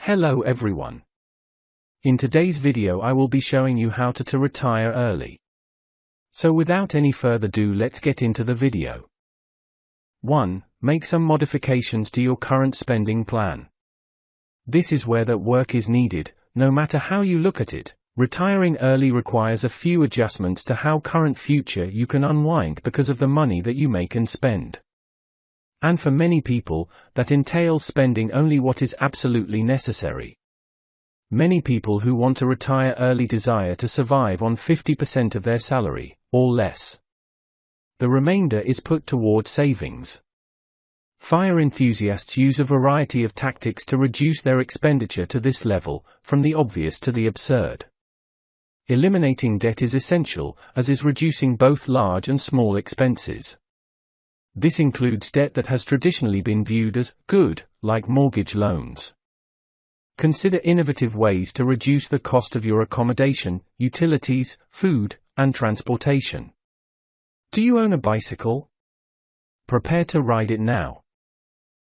Hello everyone. In today's video I will be showing you how to retire early. So without any further ado, let's get into the video. 1. Make some modifications to your current spending plan. This is where that work is needed. No matter how you look at it, retiring early requires a few adjustments to how current future you can unwind because of the money that you make and spend. And for many people, that entails spending only what is absolutely necessary. Many people who want to retire early desire to survive on 50% of their salary, or less. The remainder is put toward savings. FIRE enthusiasts use a variety of tactics to reduce their expenditure to this level, from the obvious to the absurd. Eliminating debt is essential, as is reducing both large and small expenses. This includes debt that has traditionally been viewed as good, like mortgage loans. Consider innovative ways to reduce the cost of your accommodation, utilities, food, and transportation. Do you own a bicycle? Prepare to ride it now.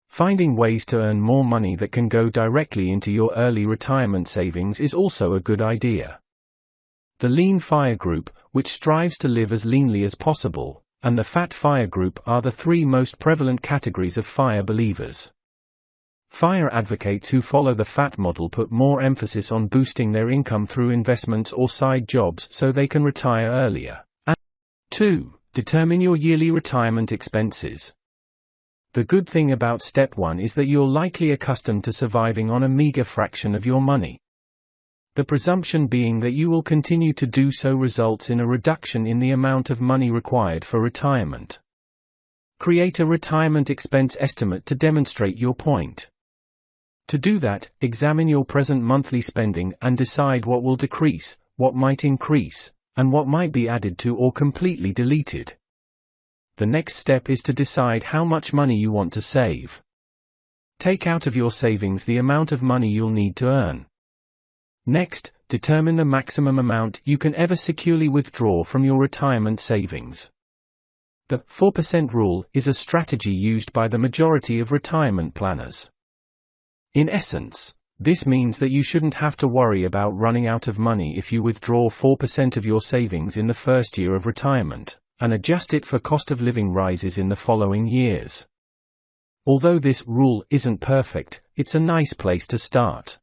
Finding ways to earn more money that can go directly into your early retirement savings is also a good idea. The Lean FIRE group, which strives to live as leanly as possible, and the Fat FIRE group are the three most prevalent categories of FIRE believers. FIRE advocates who follow the FAT model put more emphasis on boosting their income through investments or side jobs so they can retire earlier. And 2. Determine your yearly retirement expenses. The good thing about step 1 is that you're likely accustomed to surviving on a meager fraction of your money. The presumption being that you will continue to do so results in a reduction in the amount of money required for retirement. Create a retirement expense estimate to demonstrate your point. To do that, examine your present monthly spending and decide what will decrease, what might increase, and what might be added to or completely deleted. The next step is to decide how much money you want to save. Take out of your savings the amount of money you'll need to earn. Next, determine the maximum amount you can ever securely withdraw from your retirement savings. The 4% rule is a strategy used by the majority of retirement planners. In essence, this means that you shouldn't have to worry about running out of money if you withdraw 4% of your savings in the first year of retirement, and adjust it for cost of living rises in the following years. Although this rule isn't perfect, it's a nice place to start.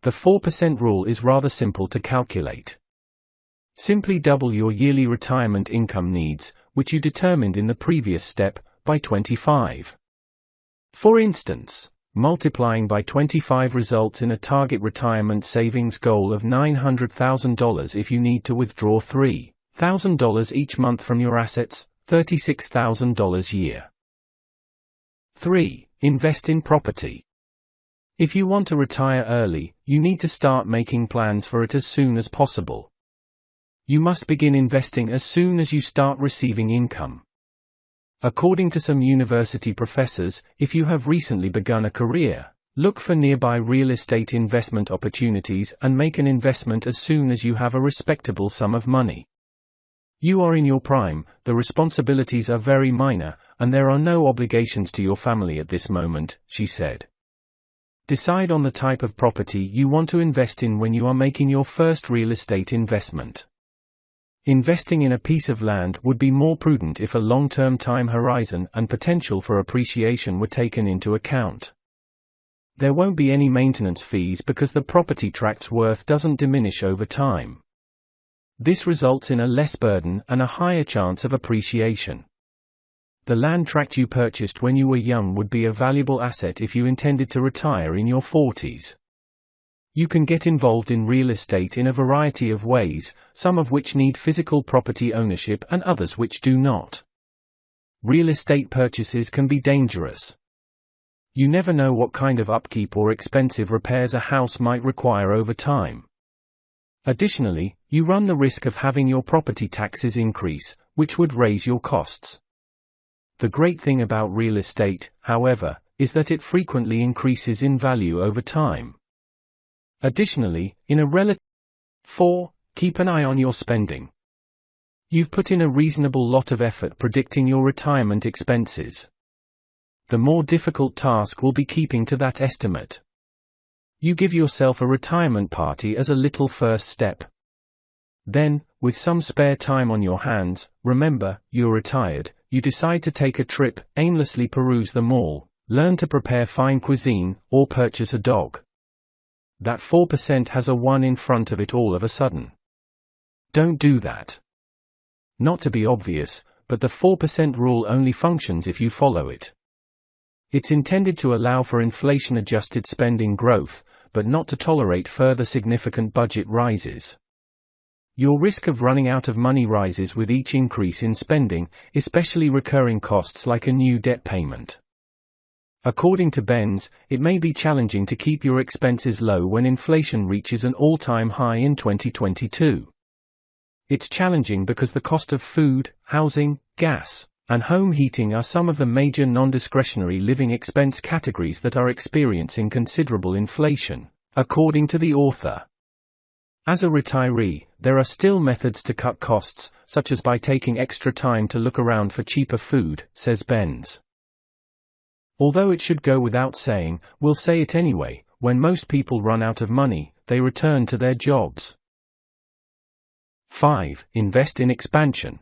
The 4% rule is rather simple to calculate. Simply double your yearly retirement income needs, which you determined in the previous step, by 25. For instance, multiplying by 25 results in a target retirement savings goal of $900,000 if you need to withdraw $3,000 each month from your assets, $36,000 a year. 3. Invest in property. If you want to retire early, you need to start making plans for it as soon as possible. You must begin investing as soon as you start receiving income. According to some university professors, if you have recently begun a career, look for nearby real estate investment opportunities and make an investment as soon as you have a respectable sum of money. You are in your prime, the responsibilities are very minor, and there are no obligations to your family at this moment, she said. Decide on the type of property you want to invest in when you are making your first real estate investment. Investing in a piece of land would be more prudent if a long-term time horizon and potential for appreciation were taken into account. There won't be any maintenance fees because the property tract's worth doesn't diminish over time. This results in a less burden and a higher chance of appreciation. The land tract you purchased when you were young would be a valuable asset if you intended to retire in your 40s. You can get involved in real estate in a variety of ways, some of which need physical property ownership and others which do not. Real estate purchases can be dangerous. You never know what kind of upkeep or expensive repairs a house might require over time. Additionally, you run the risk of having your property taxes increase, which would raise your costs. The great thing about real estate, however, is that it frequently increases in value over time. Additionally, in a relative 4. Keep an eye on your spending. You've put in a reasonable lot of effort predicting your retirement expenses. The more difficult task will be keeping to that estimate. You give yourself a retirement party as a little first step. Then, with some spare time on your hands, remember, you're retired, you decide to take a trip, aimlessly peruse the mall, learn to prepare fine cuisine, or purchase a dog. That 4% has a 1 in front of it all of a sudden. Don't do that. Not to be obvious, but the 4% rule only functions if you follow it. It's intended to allow for inflation-adjusted spending growth, but not to tolerate further significant budget rises. Your risk of running out of money rises with each increase in spending, especially recurring costs like a new debt payment. According to Benz, it may be challenging to keep your expenses low when inflation reaches an all-time high in 2022. It's challenging because the cost of food, housing, gas, and home heating are some of the major non-discretionary living expense categories that are experiencing considerable inflation, according to the author. As a retiree, there are still methods to cut costs, such as by taking extra time to look around for cheaper food, says Benz. Although it should go without saying, we'll say it anyway, when most people run out of money, they return to their jobs. 5. Invest in expansion.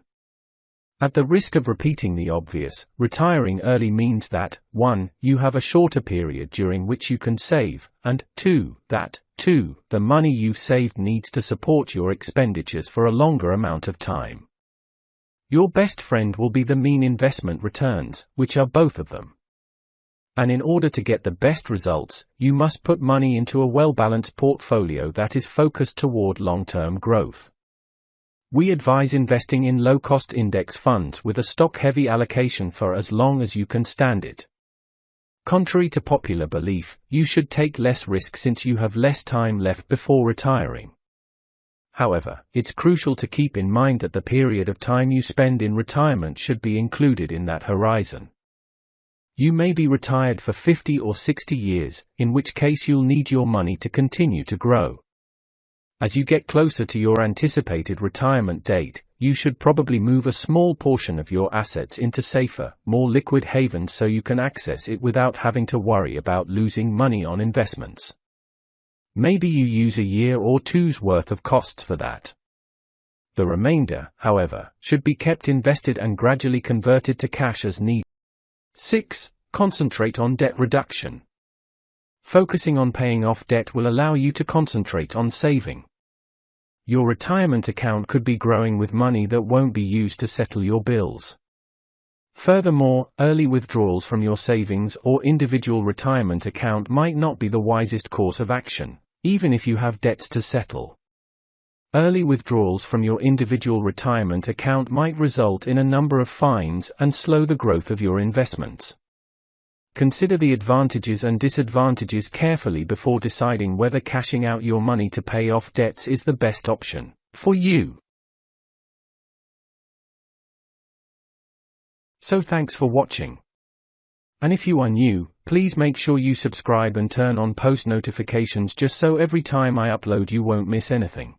At the risk of repeating the obvious, retiring early means that, 1. You have a shorter period during which you can save, and 2. The money you've saved needs to support your expenditures for a longer amount of time. Your best friend will be the mean investment returns, which are both of them. And in order to get the best results, you must put money into a well-balanced portfolio that is focused toward long-term growth. We advise investing in low-cost index funds with a stock-heavy allocation for as long as you can stand it. Contrary to popular belief, you should take less risk since you have less time left before retiring. However, it's crucial to keep in mind that the period of time you spend in retirement should be included in that horizon. You may be retired for 50 or 60 years, in which case you'll need your money to continue to grow. As you get closer to your anticipated retirement date, you should probably move a small portion of your assets into safer, more liquid havens so you can access it without having to worry about losing money on investments. Maybe you use a year or two's worth of costs for that. The remainder, however, should be kept invested and gradually converted to cash as needed. 6. Concentrate on debt reduction. Focusing on paying off debt will allow you to concentrate on saving. Your retirement account could be growing with money that won't be used to settle your bills. Furthermore, early withdrawals from your savings or individual retirement account might not be the wisest course of action, even if you have debts to settle. Early withdrawals from your individual retirement account might result in a number of fines and slow the growth of your investments. Consider the advantages and disadvantages carefully before deciding whether cashing out your money to pay off debts is the best option for you. So thanks for watching. And if you are new, please make sure you subscribe and turn on post notifications just so every time I upload you won't miss anything.